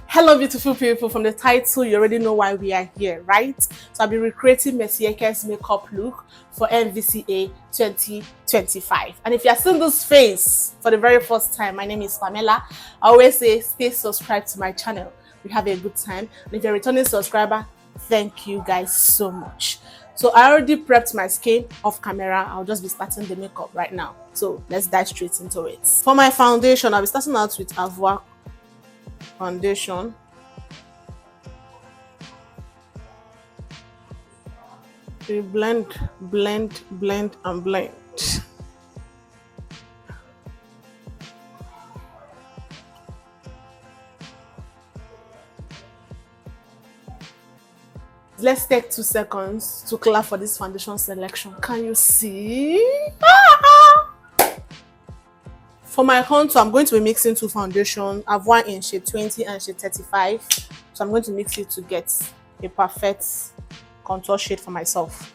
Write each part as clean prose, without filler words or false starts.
Hello beautiful people, from the title you already know why we are here, right? So I'll be recreating Mercy Eke's makeup look for AMVCA 2025. And if you're seeing this face for the very first time, my name is Pamela. I always say stay subscribed to my channel. We have a good time. And if you're a returning subscriber, thank you guys so much. So I already prepped my skin off camera. I'll just be starting the makeup right now. So let's dive straight into it. For my foundation, I'll be starting out with AMVCA foundation. We blend, blend, blend, and blend. Let's take 2 seconds to clap for this foundation selection. Can you see? For my contour, I'm going to be mixing 2 foundations. I have one in shade 20 and shade 35. So I'm going to mix it to get a perfect contour shade for myself.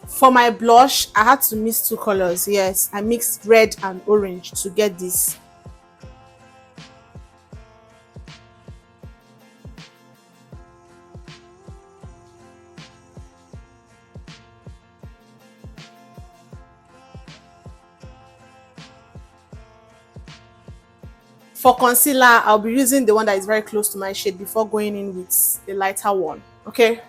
For my blush, I had to mix 2 colors. Yes, I mixed red and orange to get this. For concealer, I'll be using the one that is very close to my shade before going in with a lighter one. Okay.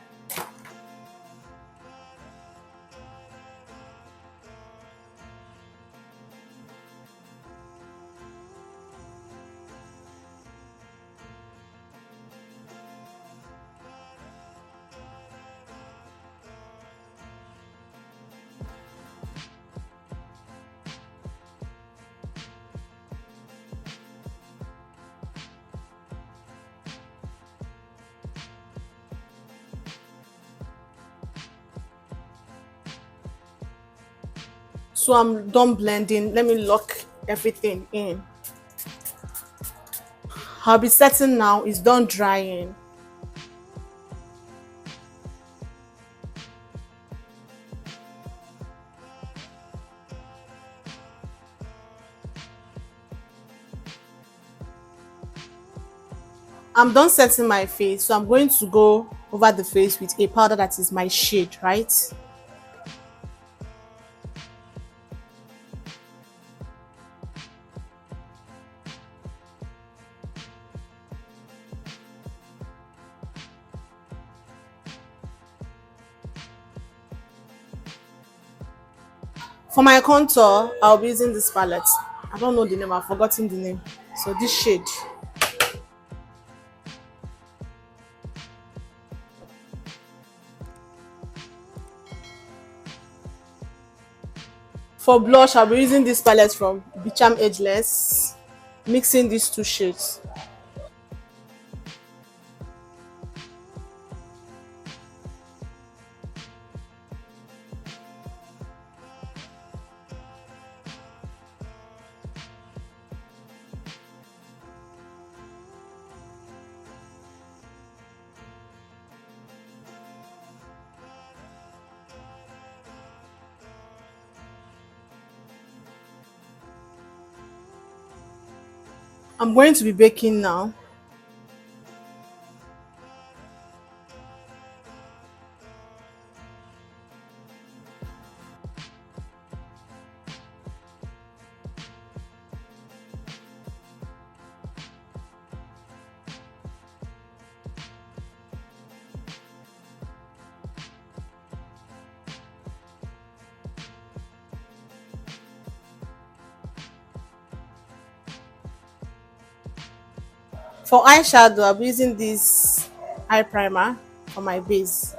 So I'm done blending. Let me lock everything in. I'll be setting now. It's done drying. I'm done setting my face, so I'm going to go over the face with a powder that is my shade, right? For my contour, I'll be using this palette. I don't know the name, I've forgotten the name. So this shade. For blush, I'll be using this palette from Bicham Ageless, mixing these 2 shades. I'm going to be baking now. For eyeshadow, I'll be using this eye primer for my base.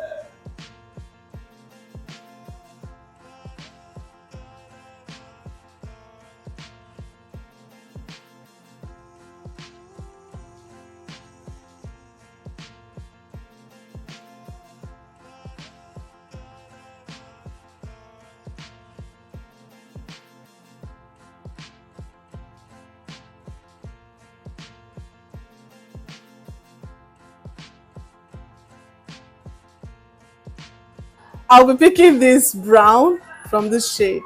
I'll be picking this brown from this shade.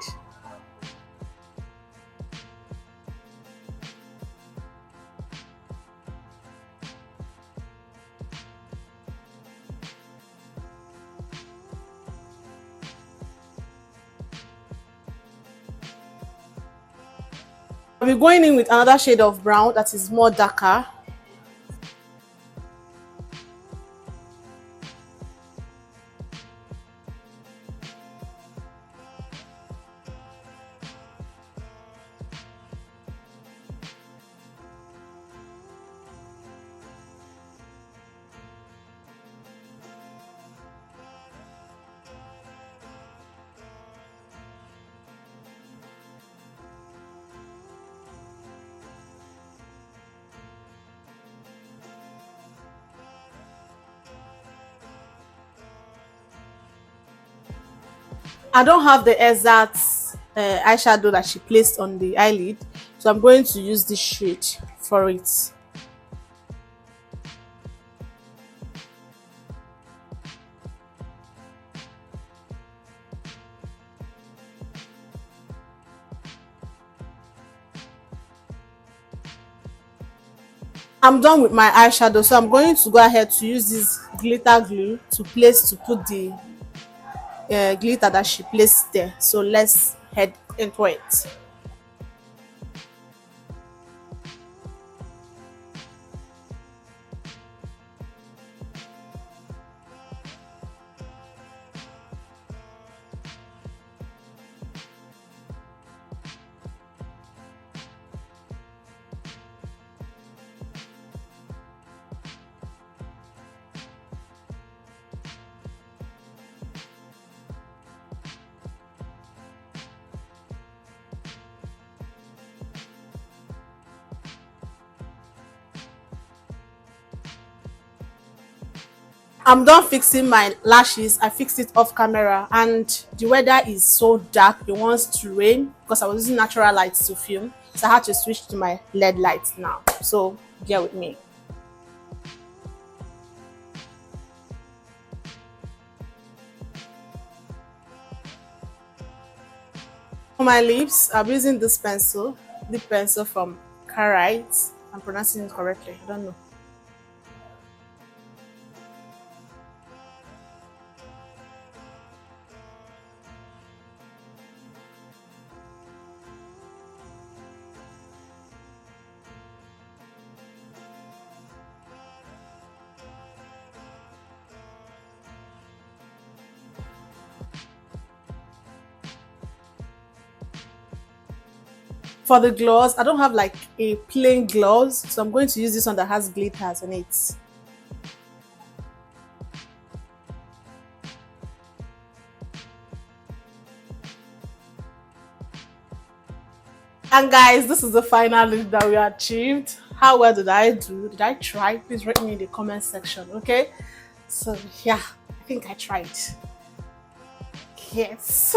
I'll be going in with another shade of brown that is more darker. I don't have the exact eyeshadow that she placed on the eyelid, so I'm going to use this shade for it. I'm done with my eyeshadow, so I'm going to go ahead to use this glitter glue to put the glitter that she placed there. So let's head into it. I'm done fixing my lashes. I fixed it off camera, and the weather is so dark, it wants to rain because I was using natural lights to film, so I had to switch to my LED lights now. So bear with me. For my lips, I'm using this pencil, lip pencil from Carite. I'm pronouncing it correctly, I don't know. For the gloss, I don't have like a plain gloss, so I'm going to use this one that has glitters on it. And guys, this is the final look that we achieved. How well did I do? Did I try? Please write me in the comment section, okay? So yeah, I think I tried. Yes.